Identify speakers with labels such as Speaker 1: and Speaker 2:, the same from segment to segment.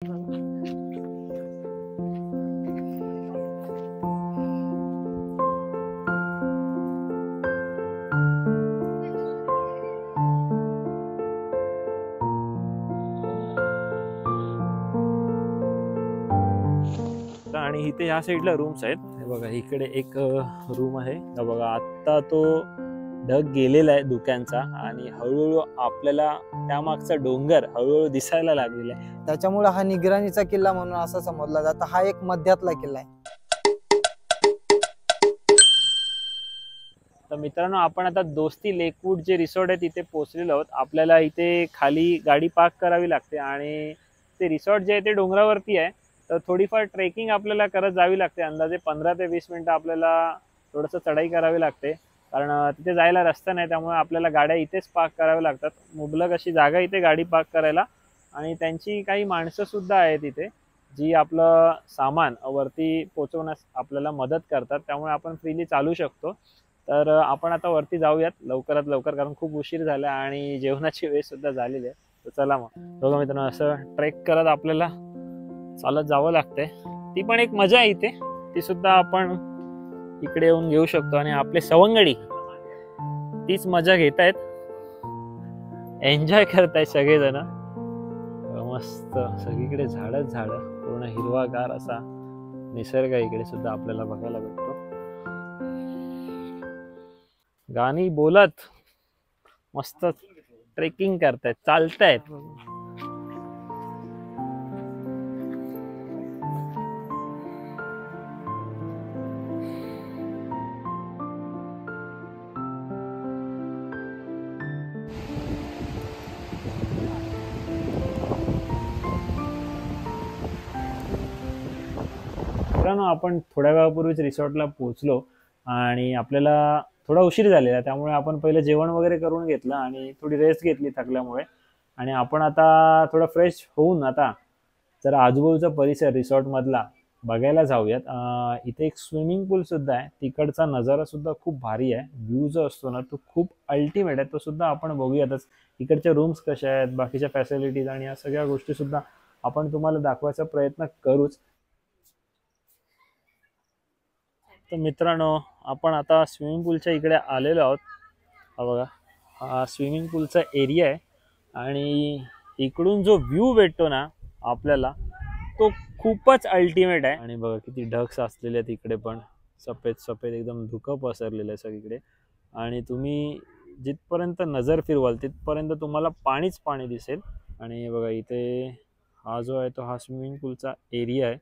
Speaker 1: आणि इथे ह्या साईडला रूम्स आहेत. हे बघा इकडे एक रूम आहे. हे बघा आता तो ढग गेलेला आहे धुक्यांचा आणि हळूहळू आपल्याला त्यामागचा डोंगर हळूहळू दिसायला लागलेला आहे.
Speaker 2: त्याच्यामुळे हा निगराणीचा किल्ला म्हणून असं समजला जातं. हा एक मध्यातला किल्ला आहे.
Speaker 1: तर मित्रांनो, आपण आता दोस्ती लेकवूड जे रिसॉर्ट आहे तिथे पोहोचलेलो आहोत. आपल्याला इथे खाली गाडी पार्क करावी लागते आणि ते रिसॉर्ट जे आहे ते डोंगरावरती आहे. तर थोडीफार ट्रेकिंग आपल्याला करत जावी लागते. अंदाजे 15 ते 20 मिनिटं आपल्याला थोडंसं चढाई करावी लागते, कारण तिथे जायला रस्ता नाही. त्यामुळे आपल्याला गाड्या इथेच पार्क कराव्या लागतात. मुबलक अशी जागा इथे गाडी पार्क करायला. आणि त्यांची काही माणसं सुद्धा आहेत इथे जी आपलं सामान वरती पोहोचवण्यास आपल्याला मदत करतात. त्यामुळे आपण फ्रीली चालू शकतो. तर आपण आता वरती जाऊयात लवकरात लवकर, कारण खूप उशीर झाला आणि जेवणाची वेळ सुद्धा झालेली आहे. तर चला मग बघा मित्रांनो, असं ट्रेक करत आपल्याला चालत जावं लागतंय. ती पण एक मजा आहे इथे, ती सुद्धा आपण इकडे येऊन घेऊ शकतो. आणि आपले सवंगडी तीच मजा घेत आहेत, एन्जॉय करतायत सगळेजण. मस्त सगळीकडे झाडच झाड, पूर्ण हिरवागार असा निसर्ग इकडे सुद्धा आपल्याला बघायला भेटतो. गाणी बोलत मस्त ट्रेकिंग करतायत, चालतायत. मित्रांनो, आपण थोड्या वेळापूर्वीच रिसॉर्टला पोहोचलो आणि आपल्याला थोडा उशीर झालेला, त्यामुळे आपण पहिले जेवण वगैरे करून घेतलं आणि थोडी रेस्ट घेतली थकल्यामुळे. आणि आपण आता थोडं फ्रेश होऊन आता जरा आजूबाजूचा परिसर रिसॉर्ट मधला बघायला जाऊयात. इथे एक स्विमिंग पूल सुद्धा आहे. तिकडचा नजारा सुद्धा खूप भारी आहे. व्ह्यू जो असतो ना तो खूप अल्टिमेट आहे. तो सुद्धा आपण बघूयातच. इकडच्या रूम्स कशा आहेत, बाकीच्या फॅसिलिटीज आणि या सगळ्या गोष्टी सुद्धा आपण तुम्हाला दाखवायचा प्रयत्न करूच. तर मित्रांनो, आपण आता स्विमिंग पूलच्या इकडे आलेलो आहोत. हा बघा, हा स्विमिंग पूलचा एरिया आहे आणि इकडून जो व्ह्यू भेटतो ना आपल्याला तो खूपच अल्टिमेट आहे. आणि बघा किती ढग असलेले आहेत इकडे, पण सफेद सफेद एकदम धुकं पसरलेलं आहे सगळीकडे. आणि तुम्ही जिथपर्यंत नजर फिरवाल तिथपर्यंत तुम्हाला पाणीच पाणी दिसेल. आणि बघा इथे हा जो आहे तो हा स्विमिंग पूलचा एरिया आहे.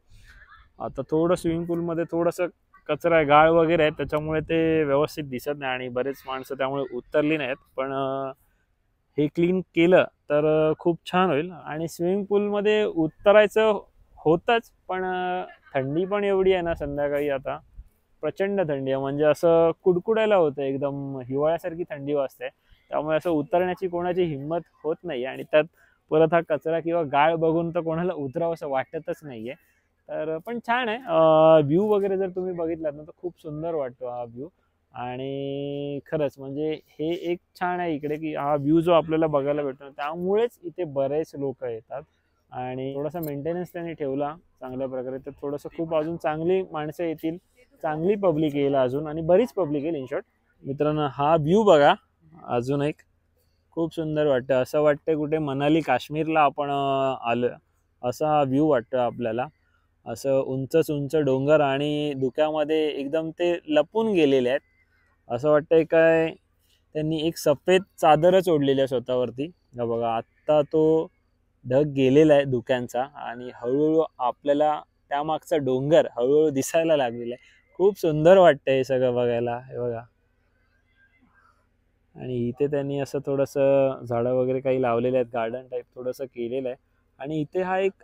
Speaker 1: आता थोडं स्विमिंग पूलमध्ये थोडंसं कचरा आहे, गाळ वगैरे आहे, त्याच्यामुळे ते व्यवस्थित दिसत नाही आणि बरेच माणसं त्यामुळे उतरली नाहीत. पण हे क्लीन केलं तर खूप छान होईल. आणि स्विमिंग पूलमध्ये उतरायचं होतंच, पण थंडी पण एवढी आहे ना संध्याकाळी, आता प्रचंड थंडी आहे. म्हणजे असं कुडकुडायला होतं, एकदम हिवाळ्यासारखी थंडी वाजते. त्यामुळे असं उतरण्याची कोणाची हिंमत होत नाही. आणि त्यात परत हा कचरा किंवा गाळ बघून तर कोणाला उतरावं असं वाटतच नाहीये. तर पण छान आहे. व्ह्यू वगैरे जर तुम्ही बघितलात ना तर खूप सुंदर वाटतो हा व्ह्यू. आणि खरंच म्हणजे हे एक छान आहे इकडे की हा व्ह्यू जो आपल्याला बघायला भेटतो, त्यामुळेच इथे बरेच लोक येतात. आणि थोडासा मेंटेनन्स त्यांनी ठेवला चांगल्या प्रकारे तर थोडंसं खूप अजून चांगली माणसं येतील, चांगली पब्लिक येईल अजून, आणि बरीच पब्लिक येईल इन शॉर्ट. मित्रांनो, हा व्ह्यू बघा अजून एक खूप सुंदर वाटतं. असं वाटतं कुठे मनाली काश्मीरला आपण आलो असा हा व्ह्यू वाटतो आपल्याला. असं उंचच उंच डोंगर आणि धुक्यामध्ये एकदम ते लपून गेलेले आहेत. असं वाटतंय काय त्यांनी एक सफेद चादरच ओढलेली आहे स्वतःवरती. बघा आत्ता तो ढग गेलेला आहे धुक्यांचा आणि हळूहळू आपल्याला त्यामागचा डोंगर हळूहळू दिसायला लागलेला आहे. खूप सुंदर वाटतंय हे सगळं बघायला. हे बघा, आणि इथे त्यांनी असं थोडंसं झाडं वगैरे काही लावलेले आहेत, गार्डन टाईप थोडंसं केलेलं आहे. आणि इथे हा एक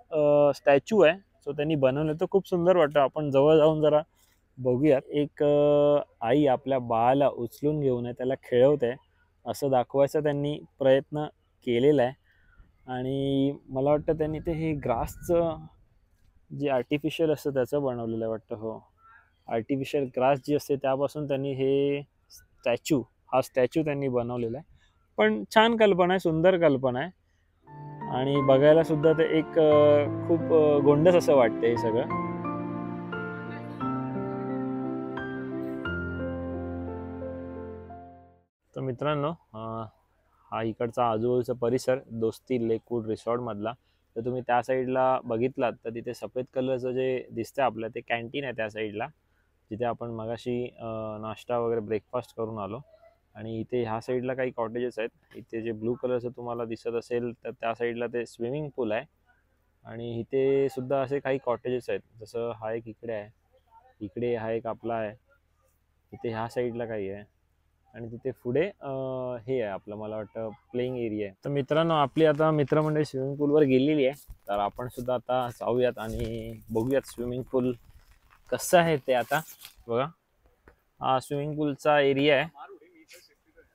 Speaker 1: स्टॅच्यू आहे जो त्यांनी बनवलं, तो खूप सुंदर वाटतो. आपण जवळ जाऊन जरा बघूयात. एक आई आपल्या बाळाला उचलून घेऊन त्याला खेळवते असं दाखवायचा त्यांनी प्रयत्न केलेला आहे. आणि मला वाटतं त्यांनी ते हे ग्रासचं जे आर्टिफिशियल असतं त्याचं बनवलेलं आहे वाटतं. हो, आर्टिफिशियल ग्रास जी असते त्यापासून त्यांनी हे स्टॅच्यू त्यांनी बनवलेला आहे. पण छान कल्पना आहे, सुंदर कल्पना आहे. आणि बघायला सुद्धा ते एक खूप गोंडस असं वाटतं हे सगळं. तर मित्रांनो, हा इकडचा आजूबाजूचा परिसर दोस्ती लेकवूड रिसॉर्ट मधला. तर तुम्ही त्या साईडला बघितलात तर तिथे सफेद कलरचं जे दिसतंय आपल्या ते कॅन्टीन आहे त्या साईडला, जिथे आपण मगाशी नाश्ता वगैरे ब्रेकफास्ट करून आलो. आणि इथे ह्या साईडला काही कॉटेजेस आहेत. इथे जे ब्लू कलरचं तुम्हाला दिसत असेल तर त्या साईडला ते स्विमिंग पूल आहे. आणि इथे सुद्धा असे काही कॉटेजेस आहेत, जसं हा एक इकडे आहे, इकडे हा एक आपला आहे, इथे ह्या साईडला काही आहे, आणि तिथे पुढे हे आहे आपलं, मला वाटतं प्लेइंग एरिया आहे. तर मित्रांनो, आपली आता मित्रमंडळी स्विमिंग पूलवर गेलेली आहे. तर आपण सुद्धा आता जाऊयात आणि बघूयात स्विमिंग पूल कसं आहे ते. आता बघा, हा स्विमिंग पूलचा एरिया आहे.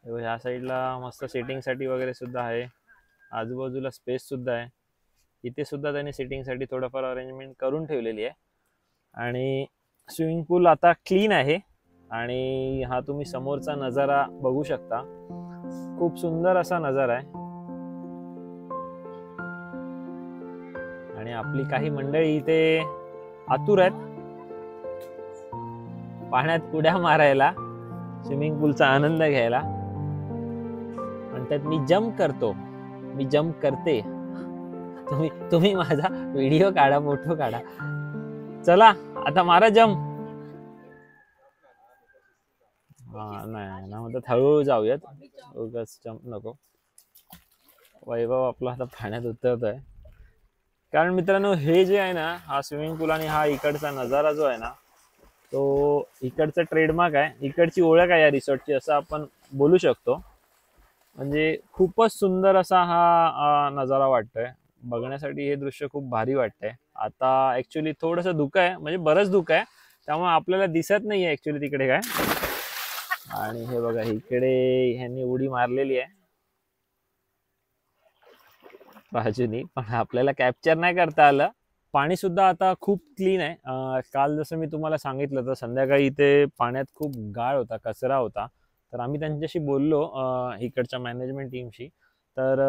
Speaker 1: ह्या साईडला मस्त सेटिंगसाठी वगैरे सुद्धा आहे, आजूबाजूला स्पेस सुद्धा आहे. इथे सुद्धा त्यांनी सेटिंगसाठी थोडंफार अरेंजमेंट करून ठेवलेली आहे. आणि स्विमिंग पूल आता क्लीन आहे. आणि हा तुम्ही समोरचा नजारा बघू शकता, खूप सुंदर असा नजारा आहे. आणि आपली काही मंडळी इथे आतुर आहेत पाण्यात उड्या मारायला, स्विमिंग पूलचा आनंद घ्यायला. म्हणतात मी जम्प करतो, मी जम्प करते, तुम्ही माझा व्हिडिओ काढा, फोटो काढा, चला आता मारा जम्प. नाही ना, म्हणतात हळूहळू जाऊयात, उगाच जम्प नको. वैभव आपला आता पाण्यात उतरतोय. कारण मित्रांनो, हे जे आहे ना, हा स्विमिंग पूल आणि हा इकडचा नजारा जो आहे ना, तो इकडचा ट्रेडमार्क आहे, इकडची ओळख आहे या रिसॉर्टची, असं आपण बोलू शकतो. म्हणजे खूपच सुंदर असा हा नजारा वाटतोय बघण्यासाठी. हे दृश्य खूप भारी वाटतंय. आता ऍक्च्युली थोडंसं धुकं आहे, म्हणजे बरंच धुकं आहे, त्यामुळे आपल्याला दिसत नाहीये ऍक्च्युली तिकडे काय. आणि हे बघा, इकडे ह्यांनी उडी मारलेली आहे बाजूनी, पण आपल्याला कॅप्चर नाही करता आलं. पाणी सुद्धा आता खूप क्लीन आहे. काल जसं मी तुम्हाला सांगितलं तर संध्याकाळी इथे पाण्यात खूप गाळ होता, कचरा होता. तर आम्ही त्यांच्याशी बोललो इकडच्या मॅनेजमेंट टीमशी. तर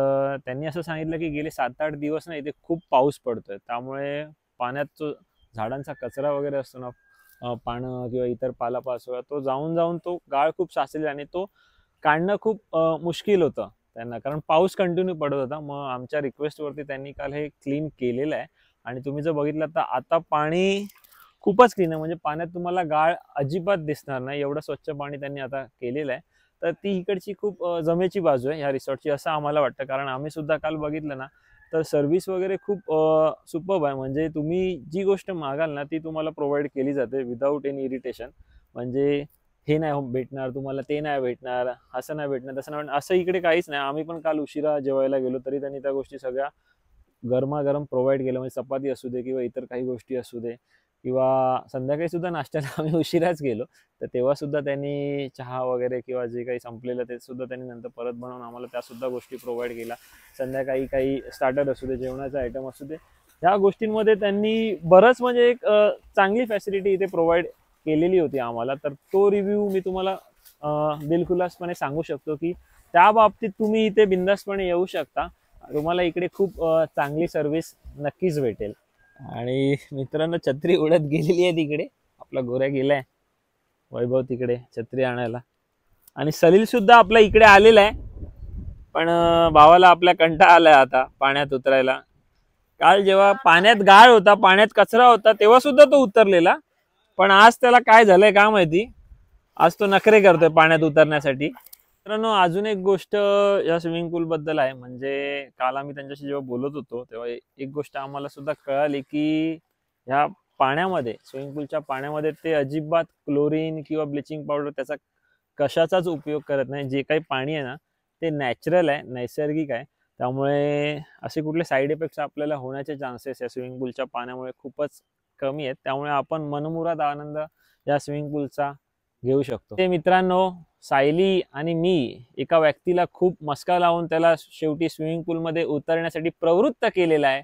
Speaker 1: त्यांनी असं सांगितलं की गेले 7-8 दिवस ना इथे खूप पाऊस पडतोय, त्यामुळे पाण्यात जो झाडांचा कचरा वगैरे असतो ना, पानं किंवा इतर पालापाचोळा, तो जाऊन तो गाळ खूप साचलेला आणि तो काढणं खूप मुश्किल होतं त्यांना, कारण पाऊस कंटिन्यू पडत होता. मग आमच्या रिक्वेस्टवरती त्यांनी काल हे क्लीन केलेलं आहे. आणि तुम्ही जर बघितलं तर आता पाणी खूपच क्लीन आहे, म्हणजे पाण्यात तुम्हाला गाळ अजिबात दिसणार नाही, एवढं स्वच्छ पाणी त्यांनी आता केलेलं आहे. तर ती इकडची खूप जमेची बाजू आहे ह्या रिसॉर्टची, असं आम्हाला वाटतं. कारण आम्ही सुद्धा काल बघितलं ना, तर सर्व्हिस वगैरे खूप सुपर्ब आहे. म्हणजे तुम्ही जी गोष्ट मागाल ना, ती तुम्हाला प्रोव्हाइड केली जाते विदाऊट एनी इरिटेशन. म्हणजे हे नाही भेटणार तुम्हाला, ते नाही भेटणार, असं नाही भेटणार, तसं नाही भेटणार, असं इकडे काहीच नाही. आम्ही पण काल उशिरा जेवायला गेलो तरी त्यांनी त्या गोष्टी सगळ्या गरमागरम प्रोव्हाइड केलं. म्हणजे चपाती असू दे किंवा इतर काही गोष्टी असू दे, किंवा संध्याकाळी सुद्धा नाश्त्याला आम्ही उशिराच गेलो, तर तेव्हा सुद्धा त्यांनी चहा वगैरे किंवा जे काही संपलेलं ते सुद्धा त्यांनी नंतर परत बनवून आम्हाला त्या सुद्धा गोष्टी प्रोव्हाइड केल्या. संध्याकाळी काही स्टार्टर असू दे, जेवणाचे आयटम असू दे, ह्या गोष्टींमध्ये त्यांनी बरंच म्हणजे एक चांगली फॅसिलिटी इथे प्रोव्हाइड केलेली होती आम्हाला. तर तो रिव्ह्यू मी तुम्हाला दिलखुलासपणे सांगू शकतो की त्या बाबतीत तुम्ही इथे बिंदासपणे येऊ शकता. तुम्हाला इकडे खूप चांगली सर्व्हिस नक्कीच भेटेल. आणि मित्रांनो, छत्री उडत गेलेली आहे तिकडे, आपला गोऱ्या गेलाय, वैभव तिकडे छत्री आणायला. आणि सलील सुद्धा आपला इकडे आलेला आहे, पण भावाला आपल्या कंटाळा आलाय आता पाण्यात उतरायला. काल जेव्हा पाण्यात गाळ होता, पाण्यात कचरा होता, तेव्हा सुद्धा तो उतरलेला, पण आज त्याला काय झालंय काय माहिती, आज तो नखरे करतोय पाण्यात उतरण्यासाठी. मित्रांनो, अजून एक गोष्ट या स्विमिंग पूल बद्दल आहे. म्हणजे काल आम्ही त्यांच्याशी जेव्हा बोलत होतो तेव्हा एक गोष्ट आम्हाला सुद्धा कळाली की ह्या पाण्यामध्ये, स्विमिंग पूलच्या पाण्यामध्ये ते अजिबात क्लोरीन किंवा ब्लिचिंग पावडर त्याचा कशाचाच उपयोग करत नाही. जे काही पाणी आहे ना, ते नॅचरल आहे, नैसर्गिक आहे. त्यामुळे असे कुठले साईड इफेक्ट्स आपल्याला होण्याचे चान्सेस या स्विमिंग पूलच्या पाण्यामुळे खूपच कमी आहेत. त्यामुळे आपण मनमुराद आनंद या स्विमिंग पूलचा घेऊ शकतो. ते मित्रांनो, सायली आणि मी एका व्यक्तीला खूप मस्का लावून त्याला शेवटी स्विमिंग पूल मध्ये उतरण्यासाठी प्रवृत्त केलेला आहे.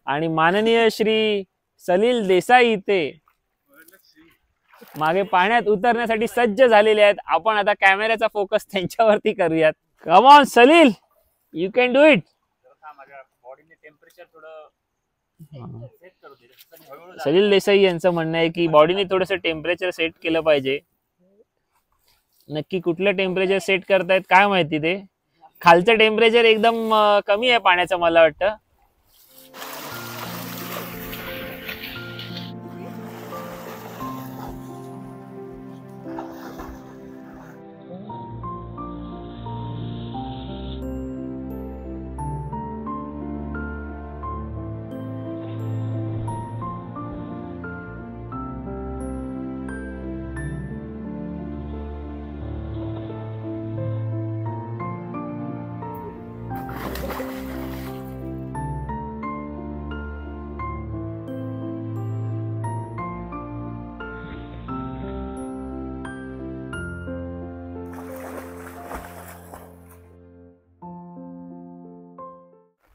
Speaker 1: आणि माननीय श्री सलील देसाई इथे मागे पाण्यात उतरण्यासाठी सज्ज झालेले आहेत. आपण आता कॅमेऱ्याचा फोकस त्यांच्यावरती करूयात. Come on Salil, you can do it. Salil Desai यांचं म्हणणं आहे की बॉडीने थोडंसं टेम्परेचर सेट केलं पाहिजे. नक्की कुठलं टेम्परेचर सेट करतायत काय माहिती. ते खालचं टेम्परेचर एकदम कमी आहे पाण्याचं मला वाटतं.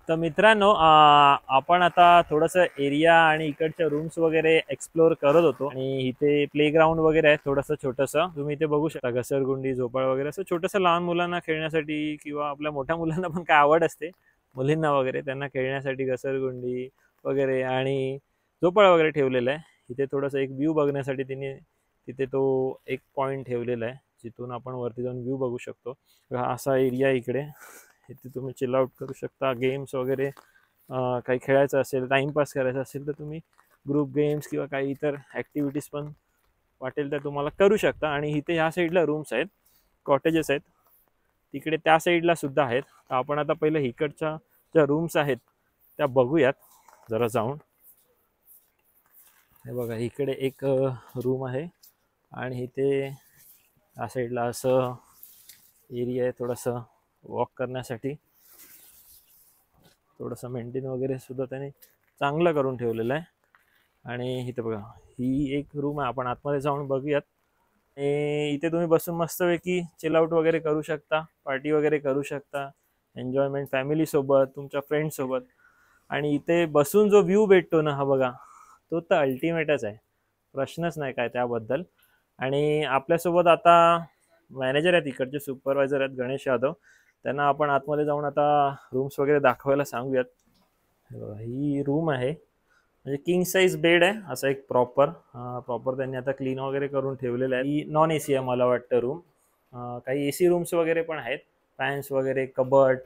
Speaker 1: तर मित्रांनो आपण आता थोडंसं एरिया आणि इकडच्या रूम्स वगैरे एक्सप्लोर करत होतो आणि इथे प्लेग्राऊंड वगैरे आहे थोडंसं छोटंसं. तुम्ही इथे बघू शकता घसरगुंडी झोपाळ वगैरे असं छोटंसं लहान मुलांना खेळण्यासाठी किंवा आपल्या मोठ्या मुलांना पण काय आवड असते मुलींना वगैरे त्यांना खेळण्यासाठी घसरगुंडी वगैरे आणि झोपाळ वगैरे ठेवलेलं आहे. इथे थोडंसं एक व्ह्यू बघण्यासाठी तिथे तो एक पॉईंट ठेवलेला आहे जिथून आपण वरती जाऊन व्ह्यू बघू शकतो. हा असा एरिया इकडे. इथे तुम्ही चिल आउट करू शकता. गेम्स वगैरे काही खेळायचं असेल टाइमपास करायचा असेल तर तुम्ही ग्रुप गेम्स किंवा काही इतर ॲक्टिव्हिटीज पण वाटेल तर तुम्हाला करू शकता. आणि इथे ह्या साईडला रूम्स आहेत कॉटेजेस आहेत तिकडे त्या साईडला सुद्धा आहेत. तर आपण आता पहिलं इकडच्या ज्या रूम्स आहेत त्या बघूयात जरा जाऊन. हे बघा इकडे एक रूम आहे आणि इथे या साईडला असं एरिया आहे थोडंसं वॉक करण्यासाठी. थोडंसं मेंटेन वगैरे सुद्धा त्याने चांगलं करून ठेवलेलं आहे. आणि इथे बघा ही एक रूम आहे आपण आतमध्ये जाऊन बघूयात. इथे तुम्ही बसून मस्तपैकी चिल आउट वगैरे करू शकता पार्टी वगैरे करू शकता एन्जॉयमेंट फॅमिलीसोबत तुमच्या फ्रेंड्ससोबत. आणि इथे बसून जो व्ह्यू भेटतो ना हा बघा तो तर अल्टिमेटच आहे प्रश्नच नाही काय त्याबद्दल. आणि आपल्यासोबत आता मॅनेजर आहेत इकडचे सुपरवायझर आहेत गणेश यादव. त्यांना आपण आतमध्ये जाऊन आता रूम्स वगैरे दाखवायला सांगूयात. ही रूम आहे म्हणजे किंग साईज बेड आहे असं एक प्रॉपर त्यांनी आता क्लीन वगैरे करून ठेवलेलं आहे. ही नॉन AC आहे मला वाटतं रूम. काही AC रूम्स वगैरे पण आहेत फॅन्स वगैरे कबर्ड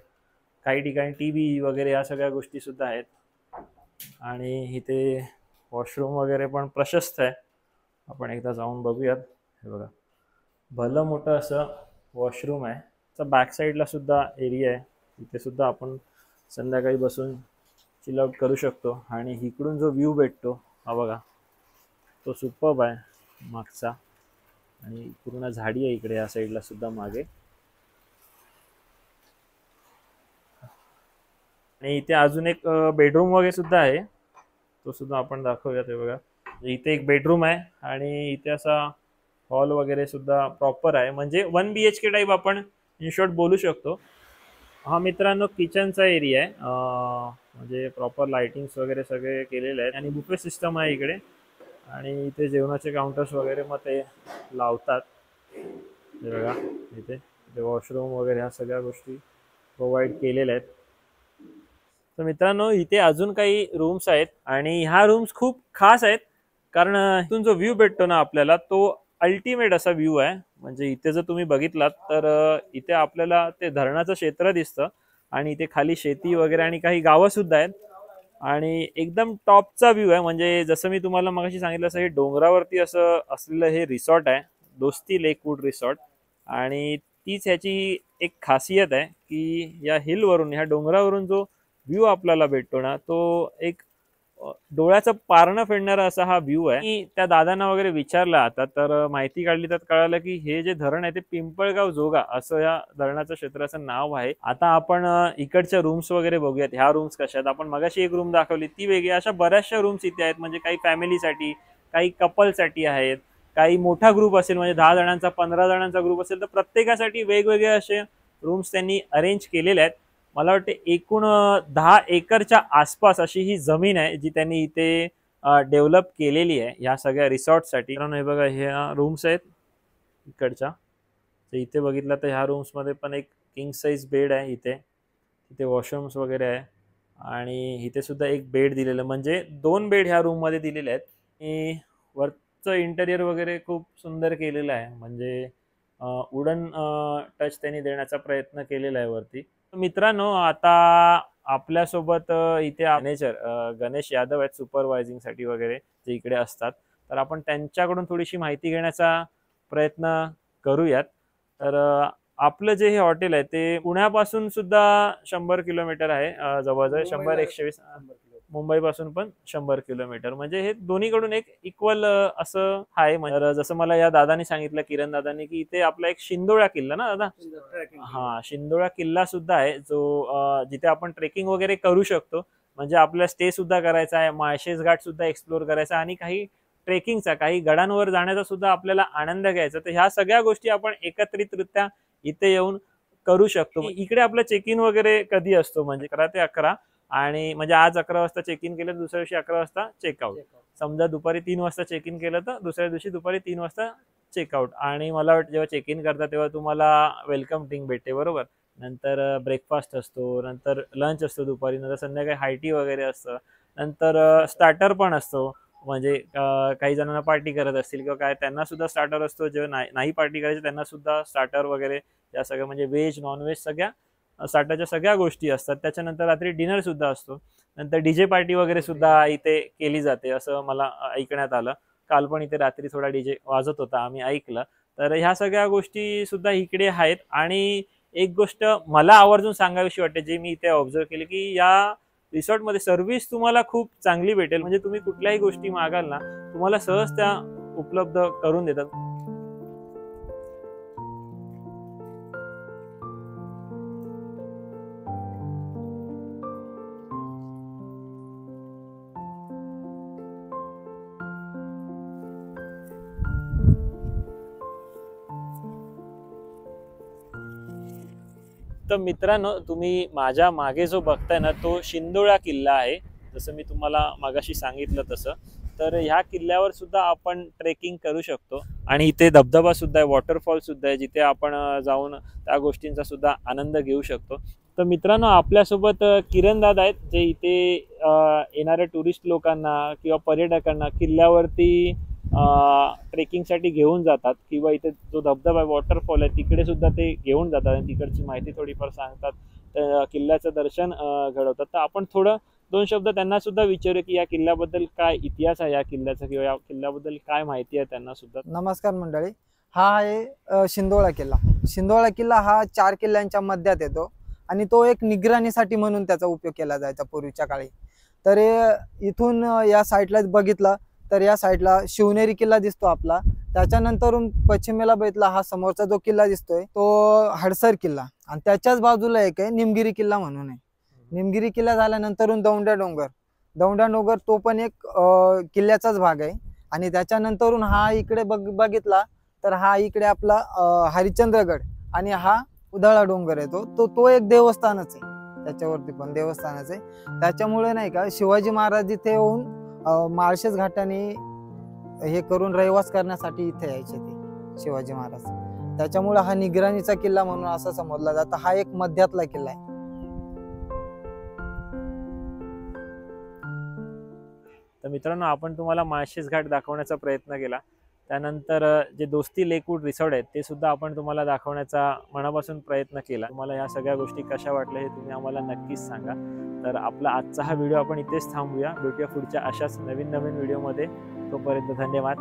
Speaker 1: काही ठिकाणी TV वगैरे या सगळ्या गोष्टी सुद्धा आहेत. आणि इथे वॉशरूम वगैरे पण प्रशस्त आहे आपण एकदा जाऊन बघूयात. हे बघा भलं मोठं असं वॉशरूम आहे. बॅक साईडला सुद्धा एरिया आहे इथे सुद्धा आपण संध्याकाळी बसून चिल आउट करू शकतो. आणि इकडून जो व्ह्यू भेटतो हा बघा तो सुपर्ब आहे मागचा. आणि पूर्ण झाडी आहे इकडे या साईडला सुद्धा मागे. आणि इथे अजून एक बेडरूम वगैरे सुद्धा आहे तो सुद्धा आपण दाखवूयात. हे बघा इथे एक बेडरूम आहे आणि इथे असा हॉल वगैरे सुद्धा प्रॉपर आहे म्हणजे 1 BHK टाईप आपण इन शॉर्ट बोलू शकतो. हा मित्रांनो किचनचा एरिया आहे म्हणजे प्रॉपर लाइटिंग्स वगैरे सगळे केलेले आहेत आणि बुफे सिस्टम आहे इकडे. आणि इथे जेवणाचे काउंटर्स वगैरे मग ते लावतात. हे बघा इथे वॉशरूम वगैरे ह्या सगळ्या गोष्टी प्रोव्हाइड केलेल्या आहेत. तर मित्रांनो इथे अजून काही रूम्स आहेत आणि ह्या रूम्स खूप खास आहेत कारण इथून जो व्ह्यू भेटतो ना आपल्याला तो अल्टिमेट असा व्ह्यू आहे. म्हणजे इथे जर तुम्ही बघितलात तर इथे आपल्याला ते धरणाचं क्षेत्र दिसतं आणि इथे खाली शेती वगैरे आणि काही गावं सुद्धा आहेत आणि एकदम टॉपचा व्ह्यू आहे. म्हणजे जसं मी तुम्हाला मगाशी सांगितलं असं हे डोंगरावरती असं असलेलं हे रिसॉर्ट आहे दोस्ती लेकवूड रिसॉर्ट. आणि तीच ह्याची एक खासियत आहे की या हिलवरून ह्या डोंगरावरून जो व्ह्यू आपल्याला भेटतो ना तो एक डोळ्याचं पारणं फेडणारा असा हा व्ह्यू आहे. मी त्या दादांना वगैरे विचारलं आता तर माहिती काढली तर कळालं की हे जे धरण आहे ते पिंपळगाव जोगा असं या धरणाचं क्षेत्राचं नाव आहे. आता आपण इकडच्या रूम्स वगैरे बघूयात. ह्या रूम्स कशा आहेत आपण मगाशी एक रूम दाखवली ती वेगळी. अशा बऱ्याचशा रूम्स इथे आहेत म्हणजे काही फॅमिलीसाठी काही कपलसाठी आहेत काही मोठा ग्रुप असेल म्हणजे 10 जणांचा 15 जणांचा ग्रुप असेल तर प्रत्येकासाठी वेगवेगळे असे रूम्स त्यांनी अरेंज केलेले आहेत. मला वाटते एकूण 10 एकरच्या आसपास अशी ही जमीन आहे जी त्यांनी इथे डेव्हलप केलेली आहे ह्या सगळ्या रिसॉर्टसाठी. कारण हे बघा ह्या रूम्स आहेत इकडच्या. तर इथे बघितलं तर ह्या रूम्समध्ये पण एक किंग साईज बेड आहे इथे वॉशरूम्स वगैरे आहे आणि इथे सुद्धा एक बेड दिलेलं, म्हणजे 2 बेड ह्या रूममध्ये दिलेले आहेत. आणि वरचं इंटेरियर वगैरे खूप सुंदर केलेलं आहे, म्हणजे वुडन टच त्यांनी देण्याचा प्रयत्न केलेला आहे वरती. मित्रांनो, आता आपल्यासोबत इथे मॅनेजर गणेश यादव आहेत सुपरवायझिंगसाठी वगैरे, जे इकडे असतात. तर आपण त्यांच्याकडून थोडीशी माहिती घेण्याचा प्रयत्न करूयात. तर आपलं जे हे हॉटेल आहे ते पुण्यापासून सुद्धा 100 किलोमीटर आहे, जवळजवळ 100-120. मुंबईपासून पण 100 किलोमीटर, म्हणजे हे दोन्हीकडून एक इक्वल असं आहे. म्हणजे जसं मला या दादानी सांगितलं, किरण दादांनी, की इथे आपला एक शिंदोळा किल्ला ना दादा, हा शिंदोळा किल्ला सुद्धा आहे, जो जिथे आपण ट्रेकिंग वगैरे करू शकतो. म्हणजे आपल्याला स्टे सुद्धा करायचा आहे, माळशेज घाट सुद्धा एक्सप्लोर करायचा, आणि काही ट्रेकिंगचा, काही गडांवर जाण्याचा सुद्धा आपल्याला आनंद घ्यायचा. तर ह्या सगळ्या गोष्टी आपण एकत्रितरित्या इथे येऊन करू शकतो. इकडे आपलं चेक इन वगैरे कधी असतो, म्हणजे 11 ते 11, आणि म्हणजे आज 11 वाजता चेक इन केलं तर दुसऱ्या दिवशी 11 वाजता चेकआउट. समजा दुपारी 3 वाजता चेक इन केलं तर दुसऱ्या दिवशी दुपारी 3 वाजता चेकआउट. आणि मला वाटतं जेव्हा चेक इन करता तेव्हा तुम्हाला वेलकम ड्रिंक भेटते, बरोबर. नंतर ब्रेकफास्ट असतो, नंतर लंच असतो दुपारी, नंतर संध्याकाळी हायटी वगैरे असतं, नंतर स्टार्टर पण असतो. म्हणजे काही जणांना पार्टी करत असतील किंवा काय, त्यांना सुद्धा स्टार्टर असतो. जेव्हा नाही पार्टी करायची त्यांना सुद्धा स्टार्टर वगैरे या सगळ्या, म्हणजे व्हेज नॉनव्हेज सगळ्या स्टार्टरच्या सगळ्या गोष्टी असतात. त्याच्यानंतर रात्री डिनर सुद्धा असतो. नंतर डीजे पार्टी वगैरे सुद्धा इथे केली जाते, असं मला ऐकण्यात आलं. काल पण इथे रात्री थोडा डीजे वाजत होता, आम्ही ऐकलं. तर ह्या सगळ्या गोष्टी सुद्धा इकडे आहेत. आणि एक गोष्ट मला आवर्जून सांगावीशी वाटते, जे मी इथे ऑब्झर्व केली, की या रिसॉर्टमध्ये सर्व्हिस तुम्हाला खूप चांगली भेटेल. म्हणजे तुम्ही कुठल्याही गोष्टी मागाल ना, तुम्हाला सहज त्या उपलब्ध करून देतात. तर मित्रांनो, तुम्ही माझ्या मागे जो बघताय ना, तो शिंदोळा किल्ला आहे, जसं मी तुम्हाला मागाशी सांगितलं तसं. तर ह्या किल्ल्यावर सुद्धा आपण ट्रेकिंग करू शकतो, आणि इथे धबधबा सुद्धा आहे, वॉटरफॉल सुद्धा आहे, जिथे आपण जाऊन त्या गोष्टींचा सुद्धा आनंद घेऊ शकतो. तर मित्रांनो, आपल्यासोबत किरण दादा आहेत, जे इथे येणाऱ्या टुरिस्ट लोकांना किंवा पर्यटकांना किल्ल्यावरती ट्रेकिंगसाठी घेऊन जातात, किंवा इथे जो धबधबा आहे, वॉटरफॉल आहे, तिकडे सुद्धा ते घेऊन जातात आणि तिकडची माहिती थोडीफार सांगतात, किल्ल्याचं दर्शन घडवतात. तर आपण थोडं 2 शब्द त्यांना सुद्धा विचारू की या किल्ल्याबद्दल काय इतिहास आहे या किल्ल्याचा, किंवा या किल्ल्याबद्दल काय माहिती आहे त्यांना सुद्धा.
Speaker 2: नमस्कार मंडळी, हा आहे शिंदोळा किल्ला. शिंदोळा किल्ला हा 4 किल्ल्यांच्या मध्यात येतो, आणि तो एक निगराणीसाठी म्हणून त्याचा उपयोग केला जायचा पूर्वीच्या काळी. तर इथून या साईडला बघितला तर या साईडला शिवनेरी किल्ला दिसतो आपला. त्याच्यानंतरून पश्चिमेला बघितला हा समोरचा जो किल्ला दिसतोय तो हडसर किल्ला, आणि त्याच्याच बाजूला एक आहे निमगिरी किल्ला म्हणून आहे. निमगिरी किल्ला झाल्यानंतरून दौंड्या डोंगर तो पण एक किल्ल्याचाच भाग आहे. आणि त्याच्यानंतरून हा इकडे बघितला तर हा इकडे आपला हरिश्चंद्रगड, आणि हा उधाळा डोंगर आहे, तो एक देवस्थानच आहे, त्याच्यावरती पण देवस्थानच आहे. त्याच्यामुळे नाही का, शिवाजी महाराज इथे येऊन माळशेज घाटाने हे करून रहिवास करण्यासाठी इथे यायचे ते शिवाजी महाराज. त्याच्यामुळे हा निगराणीचा किल्ला म्हणून असं समजला जातं. हा एक मध्यातला किल्ला आहे.
Speaker 1: तर मित्रांनो, आपण तुम्हाला माळशेज घाट दाखवण्याचा प्रयत्न केला. त्यानंतर जे दोस्ती लेकवूड रिसॉर्ट आहेत ते सुद्धा आपण तुम्हाला दाखवण्याचा मनापासून प्रयत्न केला. तुम्हाला ह्या सगळ्या गोष्टी कशा वाटल्या हे तुम्ही आम्हाला नक्कीच सांगा. तर आपला आजचा हा व्हिडिओ आपण इथेच थांबूया. भेटूया पुढच्या अशाच नवीन व्हिडिओमध्ये. तोपर्यंत धन्यवाद.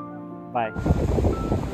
Speaker 1: बाय.